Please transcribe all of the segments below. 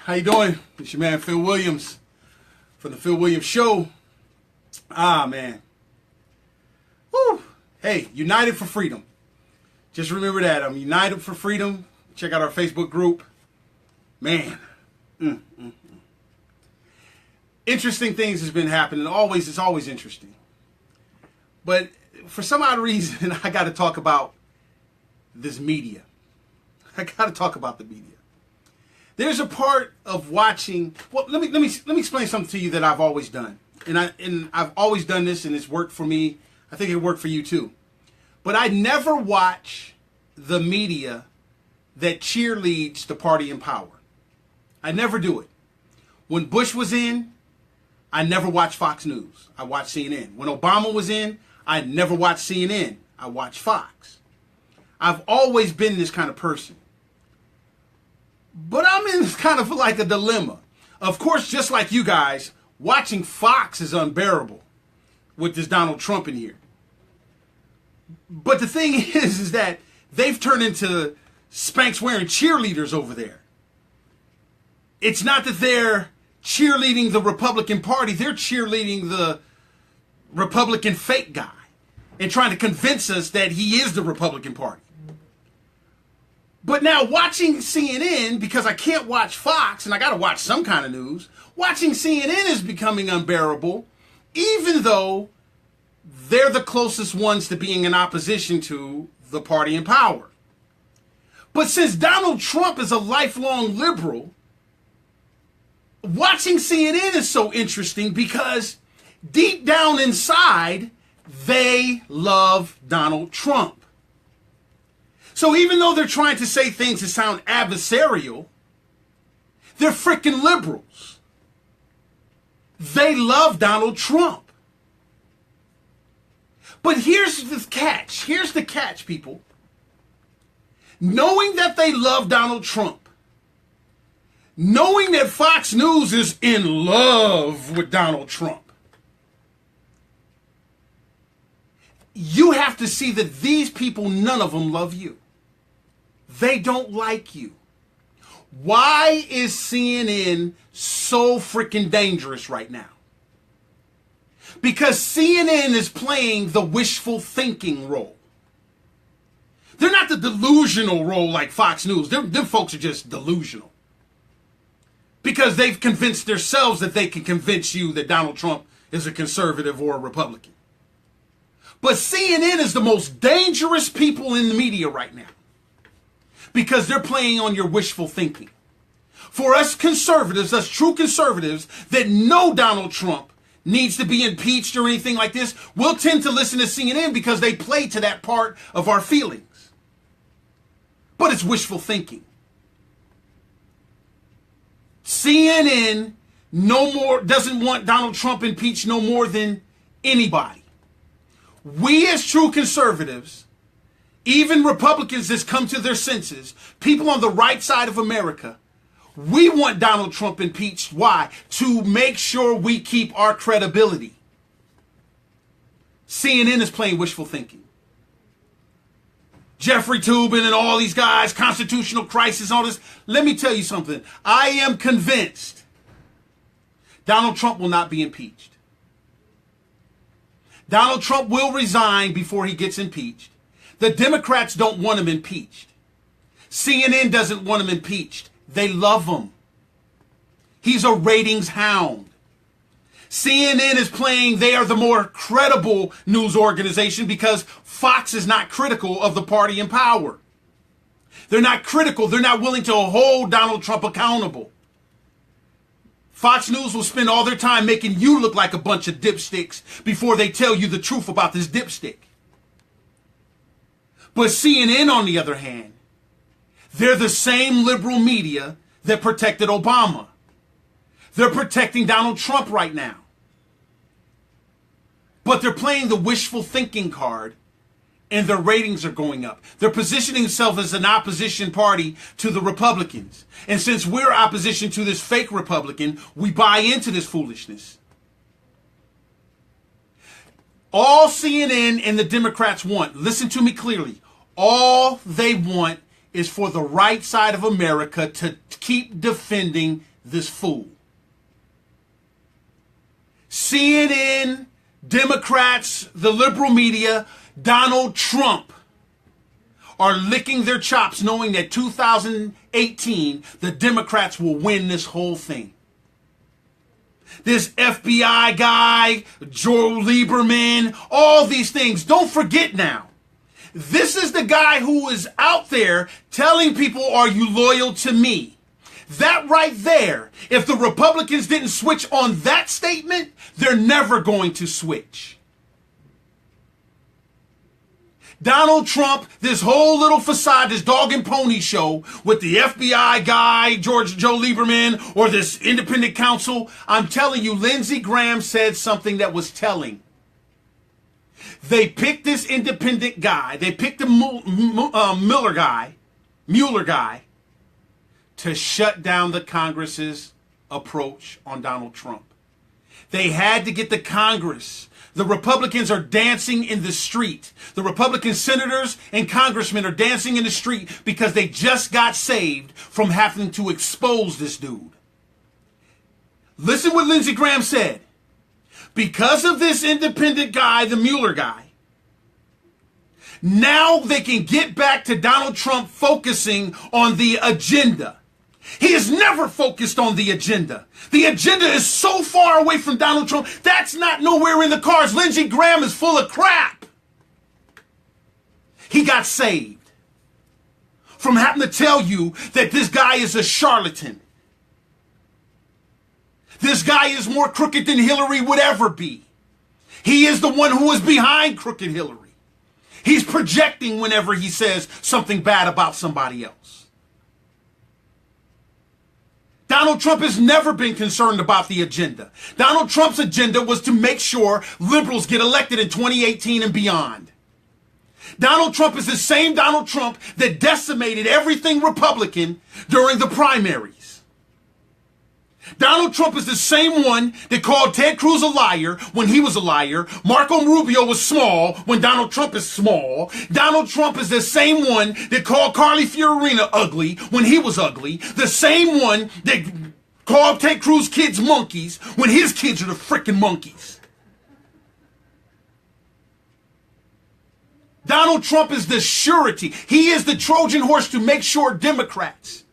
How you doing? It's your man Phil Williams from the Phil Williams Show. Man. Woo. Hey, United for Freedom. Just remember that. I'm United for Freedom. Check out our Facebook group. Man. Interesting things has been happening. It's always interesting. But for some odd reason, I got to talk about this media. I got to talk about the media. There's a part of watching. Well, let me explain something to you that I've always done, and I've always done this, and it's worked for me. I think it worked for you too. But I never watch the media that cheerleads the party in power. I never do it. When Bush was in, I never watched Fox News. I watched CNN. When Obama was in, I never watched CNN. I watched Fox. I've always been this kind of person. But I'm in kind of like a dilemma. Of course, just like you guys, watching Fox is unbearable with this Donald Trump in here. But the thing is that they've turned into Spanx wearing cheerleaders over there. It's not that they're cheerleading the Republican Party. They're cheerleading the Republican fake guy and trying to convince us that he is the Republican Party. But now watching CNN, because I can't watch Fox and I got to watch some kind of news, watching CNN is becoming unbearable, even though they're the closest ones to being in opposition to the party in power. But since Donald Trump is a lifelong liberal, watching CNN is so interesting because deep down inside, they love Donald Trump. So even though they're trying to say things that sound adversarial, they're freaking liberals. They love Donald Trump. But here's the catch. Here's the catch, people. Knowing that they love Donald Trump, knowing that Fox News is in love with Donald Trump, you have to see that these people, none of them love you. They don't like you. Why is CNN so freaking dangerous right now? Because CNN is playing the wishful thinking role. They're not the delusional role like Fox News. Them folks are just delusional. Because they've convinced themselves that they can convince you that Donald Trump is a conservative or a Republican. But CNN is the most dangerous people in the media right now. Because they're playing on your wishful thinking. For us conservatives, us true conservatives that know Donald Trump needs to be impeached or anything like this, we'll tend to listen to CNN because they play to that part of our feelings. But it's wishful thinking. CNN doesn't want Donald Trump impeached no more than anybody. We as true conservatives, even Republicans that's come to their senses, people on the right side of America, we want Donald Trump impeached. Why? To make sure we keep our credibility. CNN is playing wishful thinking. Jeffrey Toobin and all these guys, constitutional crisis, all this. Let me tell you something. I am convinced Donald Trump will not be impeached. Donald Trump will resign before he gets impeached. The Democrats don't want him impeached. CNN doesn't want him impeached. They love him. He's a ratings hound. CNN is playing, they are the more credible news organization because Fox is not critical of the party in power. They're not critical. They're not willing to hold Donald Trump accountable. Fox News will spend all their time making you look like a bunch of dipsticks before they tell you the truth about this dipstick. But CNN, on the other hand, they're the same liberal media that protected Obama. They're protecting Donald Trump right now. But they're playing the wishful thinking card, and their ratings are going up. They're positioning themselves as an opposition party to the Republicans. And since we're opposition to this fake Republican, we buy into this foolishness. All CNN and the Democrats want, listen to me clearly, all they want is for the right side of America to keep defending this fool. CNN, Democrats, the liberal media, Donald Trump are licking their chops knowing that 2018, the Democrats will win this whole thing. This FBI guy, Joe Lieberman, all these things. Don't forget now. This is the guy who is out there telling people, are you loyal to me? That right there, if the Republicans didn't switch on that statement, they're never going to switch. Donald Trump, this whole little facade, this dog and pony show with the FBI guy, Joe Lieberman, or this independent counsel, I'm telling you, Lindsey Graham said something that was telling. They picked this independent guy, they picked the Mueller guy, to shut down the Congress's approach on Donald Trump. They had to get the Congress. The Republicans are dancing in the street. The Republican senators and congressmen are dancing in the street because they just got saved from having to expose this dude. Listen what Lindsey Graham said. Because of this independent guy, the Mueller guy, now they can get back to Donald Trump focusing on the agenda. He has never focused on the agenda. The agenda is so far away from Donald Trump, that's not nowhere in the cards. Lindsey Graham is full of crap. He got saved from having to tell you that this guy is a charlatan. This guy is more crooked than Hillary would ever be. He is the one who is behind crooked Hillary. He's projecting whenever he says something bad about somebody else. Donald Trump has never been concerned about the agenda. Donald Trump's agenda was to make sure liberals get elected in 2018 and beyond. Donald Trump is the same Donald Trump that decimated everything Republican during the primaries. Donald Trump is the same one that called Ted Cruz a liar when he was a liar. Marco Rubio was small when Donald Trump is small. Donald Trump is the same one that called Carly Fiorina ugly when he was ugly. The same one that called Ted Cruz kids monkeys when his kids are the frickin' monkeys. Donald Trump is the surety. He is the Trojan horse to make sure Democrats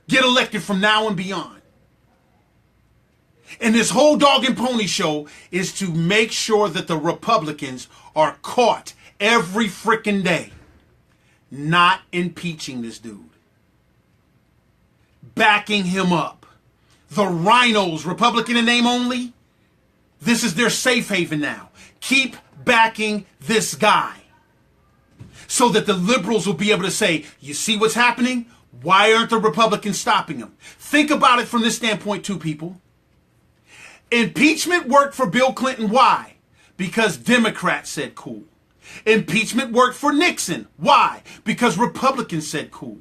get elected from now and beyond. And this whole dog and pony show is to make sure that the Republicans are caught every frickin' day not impeaching this dude. Backing him up. The rhinos, Republican in name only, this is their safe haven now. Keep backing this guy so that the liberals will be able to say, you see what's happening? Why aren't the Republicans stopping him? Think about it from this standpoint too, people. Impeachment worked for Bill Clinton. Why? Because Democrats said cool. Impeachment worked for Nixon. Why? Because Republicans said cool.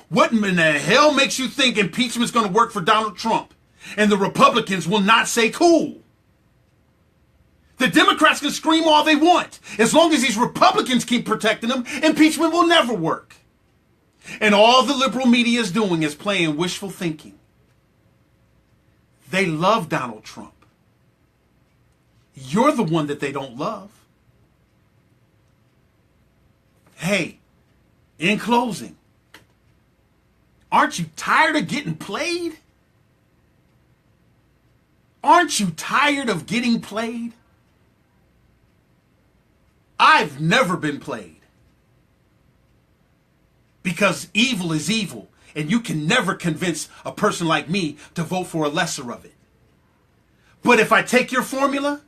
What in the hell makes you think impeachment is going to work for Donald Trump and the Republicans will not say cool? The Democrats can scream all they want. As long as these Republicans keep protecting them, impeachment will never work. And all the liberal media is doing is playing wishful thinking. They love Donald Trump. You're the one that they don't love. Hey, in closing, aren't you tired of getting played? Aren't you tired of getting played? I've never been played. Because evil is evil, and you can never convince a person like me to vote for a lesser of it. But if I take your formula,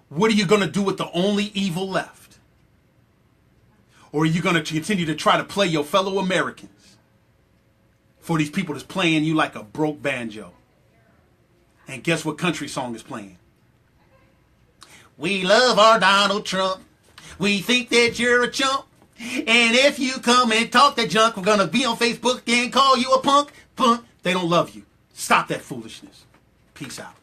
what are you going to do with the only evil left? Or are you going to continue to try to play your fellow Americans for these people that's playing you like a broke banjo? And guess what country song is playing? We love our Donald Trump. We think that you're a chump. And if you come and talk that junk, we're going to be on Facebook and call you a punk. Punk. They don't love you. Stop that foolishness. Peace out.